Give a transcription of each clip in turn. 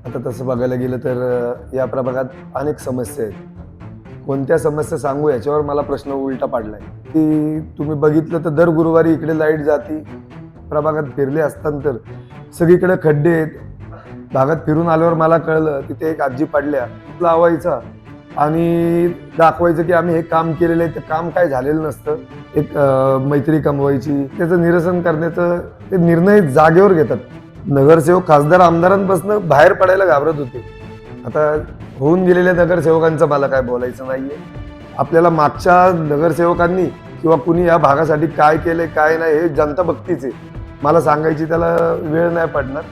आता तसं बघायला गेलं तर या प्रभागात अनेक समस्या आहेत. कोणत्या समस्या सांगू याच्यावर मला प्रश्न उलटा पाडलाय, की तुम्ही बघितलं तर दर गुरुवारी इकडे लाईट जाती. प्रभागात फिरले असताना तर सगळीकडे खड्डे आहेत. भागात फिरून आल्यावर मला कळलं तिथे एक आजी पडल्या लावायचा आणि दाखवायचं की आम्ही हे काम केलेलं आहे. ते काम काय झालेलं नसतं. एक मैत्री कमवायची, त्याचं निरसन करण्याचं ते निर्णय जागेवर घेतात. नगरसेवक खासदार आमदारांपासून बाहेर पडायला घाबरत होते. आता होऊन गेलेल्या नगरसेवकांचं मला काय बोलायचं नाहीये. आपल्याला मागच्या नगरसेवकांनी किंवा कुणी या भागासाठी काय केलंय काय नाही हे जनता बघतीच आहे. मला सांगायची त्याला वेळ नाही पडणार.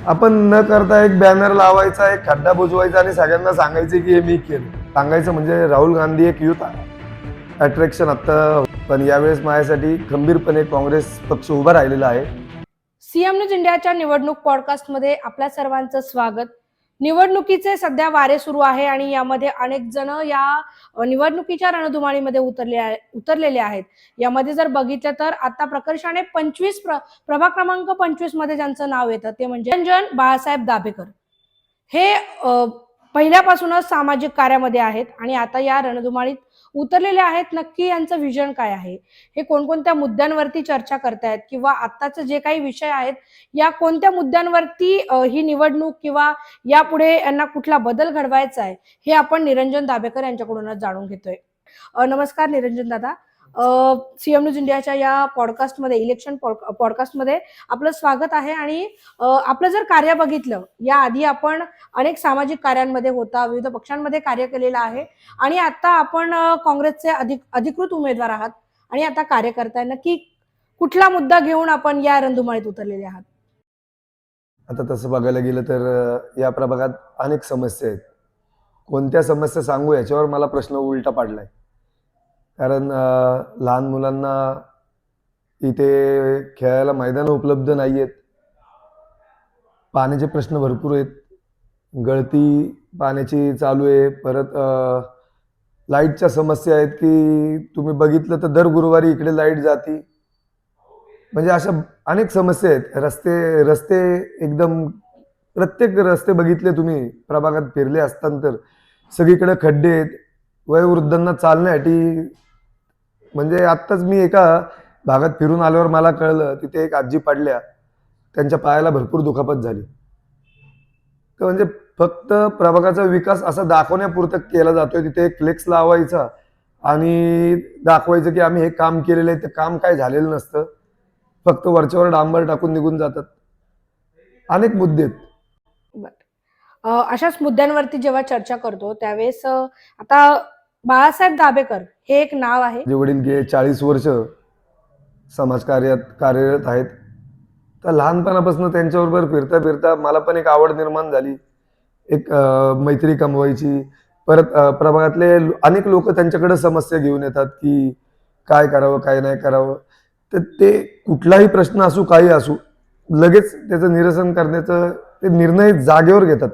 आपण न करता एक बॅनर लावायचा, एक खड्डा बुजवायचा आणि सगळ्यांना सांगायचे की हे मी केलं. सांगायचं म्हणजे राहुल गांधी एक युथ अट्रॅक्शन आता, पण यावेळेस माझ्यासाठी खंबीरपणे काँग्रेस पक्ष उभा राहिलेला आहे. सीएम न्यूज इंडियाच्या निवडणूक पॉडकास्टमध्ये आपल्या सर्वांचं स्वागत. निवडणुकीचे सध्या वारे सुरू आहे आणि यामध्ये अनेक जण या निवडणुकीच्या रणधुमाळीमध्ये उतरलेले आहेत. यामध्ये जर बघितलं तर आता प्रकर्षाने 25 प्रभाग क्रमांक 25 मध्ये ज्यांचं नाव येतं ते म्हणजे निरंजन बाळासाहेब दाभेकर. हे पहिल्यापासूनच सामाजिक कार्यामध्ये आहेत आणि आता या रणधुमाळीत उतरलेले आहेत. नक्की यांचं विजन काय आहे, हे कोणकोणत्या मुद्द्यांवरती चर्चा करतायत किंवा आत्ताचे जे काही विषय आहेत या कोणत्या मुद्द्यांवरती ही निवडणूक किंवा यापुढे यांना कुठला बदल घडवायचा आहे, हे आपण निरंजन दाभेकर यांच्याकडूनच जाणून घेतोय. नमस्कार निरंजन दादा. सीएम न्यूज इंडियाच्या या पॉडकास्टमध्ये, इलेक्शन पॉडकास्टमध्ये आपलं स्वागत आहे. आणि आपलं जर कार्य बघितलं, याआधी आपण अनेक सामाजिक कार्यांमध्ये होता, विविध पक्षांमध्ये कार्य केलेलं आहे आणि आता आपण काँग्रेसचे अधिकृत उमेदवार आहात आणि आता कार्य करताय. नक्की कुठला मुद्दा घेऊन आपण या रणधुमाळीत उतरलेले आहात? आता तसं बघायला गेलं तर या प्रभागात अनेक समस्या आहेत. कोणत्या समस्या सांगू याच्यावर मला प्रश्न उलटा पाडलाय. कारण लहान मुलांना इथे खेळायला मैदान उपलब्ध नाही आहेत. पाण्याचे प्रश्न भरपूर आहेत. गळती पाण्याची चालू आहे. परत लाईटच्या समस्या आहेत, की तुम्ही बघितलं तर दर गुरुवारी इकडे लाईट जाती. म्हणजे अशा अनेक समस्या आहेत. रस्ते रस्ते एकदम प्रत्येक रस्ते बघितले तुम्ही प्रभागात फिरले असताना तर सगळीकडे खड्डे आहेत. वयोवृद्धांना चालण्यासाठी म्हणजे आत्ताच मी एका भागात फिरून आल्यावर मला कळलं तिथे एक आजी पडल्या, त्यांच्या पायाला भरपूर दुखापत झाली. तर म्हणजे फक्त प्रभागाचा विकास असा दाखवण्यापुरतं केला जातोय. तिथे एक फ्लेक्स लावायचा आणि दाखवायचं की आम्ही हे काम केलेलं आहे. ते काम काय झालेलं नसतं. फक्त वरच्यावर डांबर टाकून निघून जातात. अनेक मुद्दे आहेत. अशाच मुद्द्यांवरती जेव्हा चर्चा करतो त्यावेळेस आता बाळासाहेब दाभेकर हे एक नाव आहे. माझे वडील गेले 40 वर्ष समाजकार्यात कार्यरत आहेत. तर लहानपणापासून त्यांच्याबरोबर फिरता फिरता मला पण एक आवड निर्माण झाली. एक मैत्री कमवायची. परत प्रभागातले अनेक लोक त्यांच्याकडे समस्या घेऊन येतात की काय करावं काय नाही करावं. तर ते कुठलाही प्रश्न असू काही असू लगेच त्याचं निरसन करण्याचं ते निर्णय जागेवर घेतात.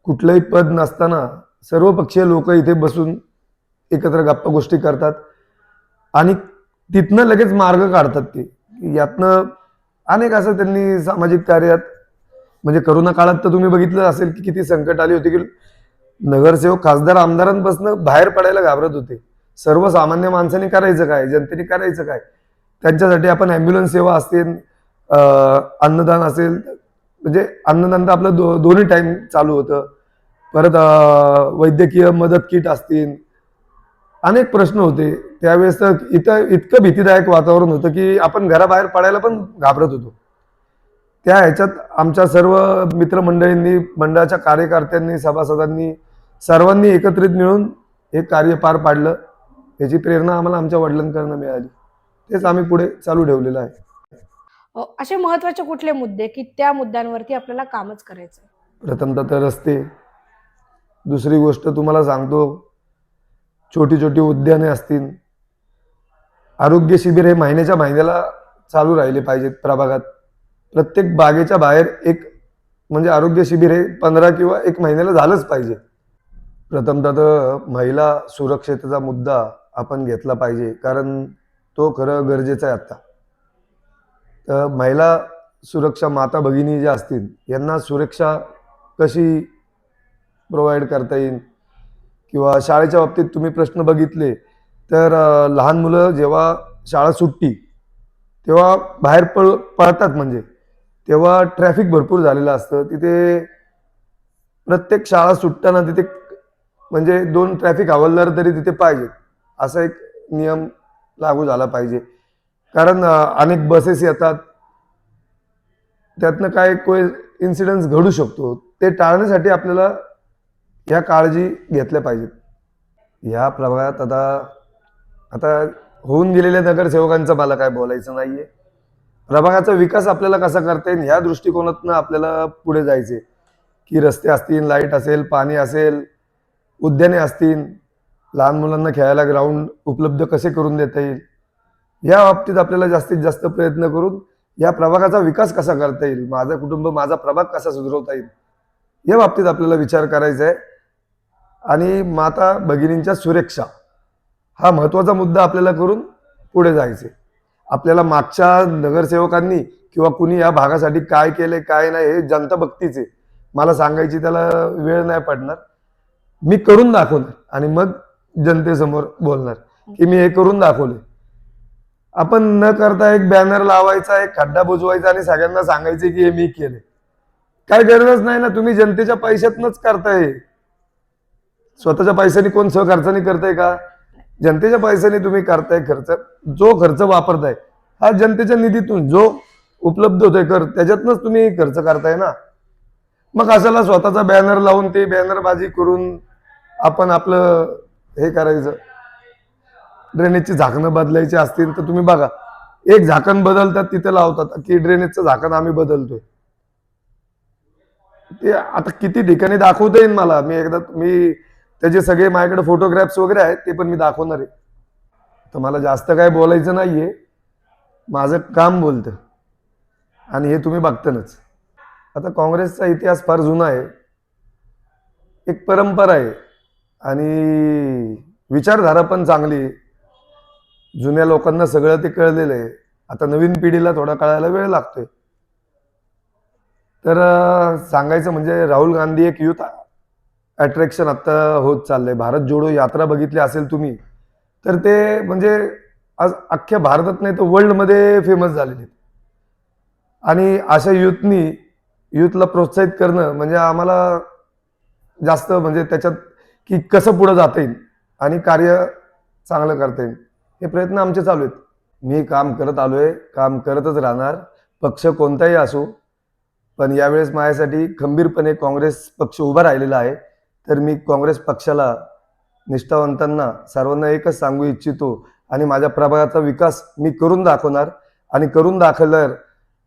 कुठलंही पद नसताना सर्वपक्षीय लोक इथे बसून एकत्र गप्पा गोष्टी करतात आणि तिथनं लगेच मार्ग काढतात. ते यातनं अनेक असं त्यांनी सामाजिक कार्यात म्हणजे करोना काळात तर तुम्ही बघितलं असेल की किती संकट आली होती, की नगरसेवक खासदार आमदारांपासून बाहेर पडायला घाबरत होते. सर्वसामान्य माणसाने करायचं काय, जनतेने करायचं काय. त्यांच्यासाठी आपण ॲम्ब्युलन्स सेवा असतील, अन्नदान असेल, म्हणजे अन्नदान तर आपलं दोन्ही टाईम चालू होतं. परत वैद्यकीय मदत किट असतील. अनेक प्रश्न होते त्यावेळेस. तर इतकं भीतीदायक वातावरण होतं की आपण घराबाहेर पडायला पण घाबरत होतो. त्या ह्याच्यात आमच्या सर्व मित्रमंडळींनी, मंडळाच्या कार्यकर्त्यांनी, सभासदांनी सर्वांनी एकत्रित मिळून हे कार्य पार पाडलं. याची प्रेरणा आम्हाला आमच्या वडिलांकडून मिळाली. तेच आम्ही पुढे चालू ठेवलेलं आहे. असे महत्वाचे कुठले मुद्दे की त्या मुद्द्यांवरती आपल्याला कामच करायचं? प्रथमतः तर रस्ते. दुसरी गोष्ट तुम्हाला सांगतो, छोटी छोटी उद्याने असतील. आरोग्य शिबिर हे महिन्याच्या महिन्याला चालू राहिले पाहिजेत प्रभागात. प्रत्येक बागेच्या बाहेर एक म्हणजे आरोग्य शिबिर हे 15 किंवा 1 महिन्याला झालंच पाहिजे. प्रथमतः तर महिला सुरक्षेचा मुद्दा आपण घेतला पाहिजे, कारण तो खरं गरजेचा आहे आता. तर महिला सुरक्षा, माता भगिनी ज्या असतील यांना सुरक्षा कशी प्रोव्हाइड करता येईल, किंवा शाळेच्या बाबतीत तुम्ही प्रश्न बघितले तर लहान मुलं जेव्हा शाळा सुटती तेव्हा बाहेर पळतात, म्हणजे तेव्हा ट्रॅफिक भरपूर झालेलं असतं तिथे. प्रत्येक शाळा सुटताना तिथे म्हणजे 2 ट्रॅफिक हवालदार तरी तिथे पाहिजेत, असा एक नियम लागू झाला पाहिजे. कारण अनेक बसेस येतात, त्यातनं काय कोई इन्सिडेंट्स घडू शकतो. ते टाळण्यासाठी आपल्याला ह्या काळजी घेतल्या पाहिजेत. ह्या प्रभागात आता आता होऊन गेलेल्या नगरसेवकांचं मला काय बोलायचं नाहीये. प्रभागाचा विकास आपल्याला कसा करता येईल ह्या दृष्टिकोनातनं आपल्याला पुढे जायचे, की रस्ते असतील, लाईट असेल, पाणी असेल, उद्याने असतील, लहान मुलांना खेळायला ग्राउंड उपलब्ध कसे करून देता येईल, या बाबतीत आपल्याला जास्तीत जास्त प्रयत्न करून या प्रभागाचा विकास कसा करता येईल, माझं कुटुंब माझा प्रभाग कसा सुधारवता येईल, या बाबतीत आपल्याला विचार करायचा आहे. आणि माता भगिनींच्या सुरक्षा हा महत्त्वाचा मुद्दा आपल्याला करून पुढे जायचे. आपल्याला मागच्या नगरसेवकांनी किंवा कुणी या भागासाठी काय केले काय नाही हे जनता बघतीच मला सांगायची त्याला वेळ नाही पडणार. मी करून दाखवणार आणि मग जनतेसमोर बोलणार की मी हे करून दाखवले. आपण न करता एक बॅनर लावायचा, एक खड्डा बुजवायचा आणि सगळ्यांना सांगायचे की हे मी केले. काय गरज नाही ना, तुम्ही जनतेच्या पैशातनच करताय. स्वतःच्या पैशाने कोण सहखर्चाने करताय का? जनतेच्या पैशाने तुम्ही करताय खर्च. जो खर्च वापरताय हा जनतेच्या निधीतून जो उपलब्ध होतोय कर त्याच्यातनच तुम्ही खर्च करताय ना. मग कशाला स्वतःचा बॅनर लावून ते बॅनरबाजी करून आपण आपलं हे करायचं. ड्रेनेजची झाकणं बदलायची असतील तर तुम्ही बघा, एक झाकण बदलतात तिथे लावतात की ड्रेनेजचं झाकण आम्ही बदलतोय. ते आता किती ठिकाणी दाखवता येईल मला. मी त्याचे सगळे माझ्याकडे फोटोग्राफ्स वगैरे आहेत, ते पण मी दाखवणार आहे. तर मला जास्त काय बोलायचं नाहीये, माझं काम बोलतं आणि हे तुम्ही बघतानच. आता काँग्रेसचा इतिहास फार जुना आहे, एक परंपरा आहे आणि विचारधारा पण चांगली आहे. जुन्या लोकांना सगळं ते कळलेलं आहे. आता नवीन पिढीला थोडा कळायला वेळ लागतोय. तर सांगायचं म्हणजे राहुल गांधी एक युथ अट्रॅक्शन आता होत चाललंय. भारत जोडो यात्रा बघितली असेल तुम्ही तर ते म्हणजे आज अख्ख्या भारतात नाही तर वर्ल्डमध्ये फेमस झालेले. आणि अशा युथला प्रोत्साहित करणं म्हणजे आम्हाला जास्त म्हणजे त्याच्यात की कसं पुढे जाता येईल आणि कार्य चांगलं करता येईल हे प्रयत्न आमचे चालू आहेत. मी काम करत आलोय, काम करतच राहणार, पक्ष कोणताही असो. पण यावेळेस माझ्यासाठी खंबीरपणे काँग्रेस पक्ष उभा राहिलेला आहे. तर मी काँग्रेस पक्षाला, निष्ठावंतांना सर्वांना एकच सांगू इच्छितो आणि माझ्या प्रभागाचा विकास मी करून दाखवणार. आणि करून दाखवल्यावर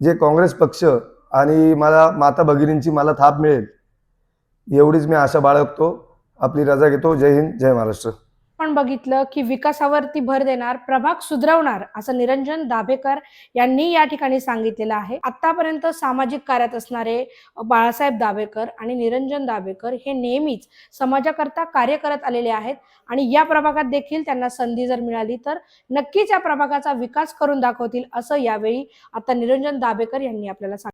जे काँग्रेस पक्ष आणि मला माता भगिनींची मला थाप मिळेल एवढीच मी आशा बाळगतो. आपली रजा घेतो. जय हिंद, जय महाराष्ट्र. आपण बघितलं की विकासावरती भर देणार, प्रभाग सुधरवणार असं निरंजन दाभेकर यांनी या ठिकाणी सांगितलेलं आहे. आतापर्यंत सामाजिक कार्यात असणारे बाळासाहेब दाभेकर आणि निरंजन दाभेकर हे नेहमीच समाजाकरता कार्य करत आलेले आहेत आणि या प्रभागात देखील त्यांना संधी जर मिळाली तर नक्कीच या प्रभागाचा विकास करून दाखवतील असं यावेळी आता निरंजन दाभेकर यांनी आपल्याला सांगितलं.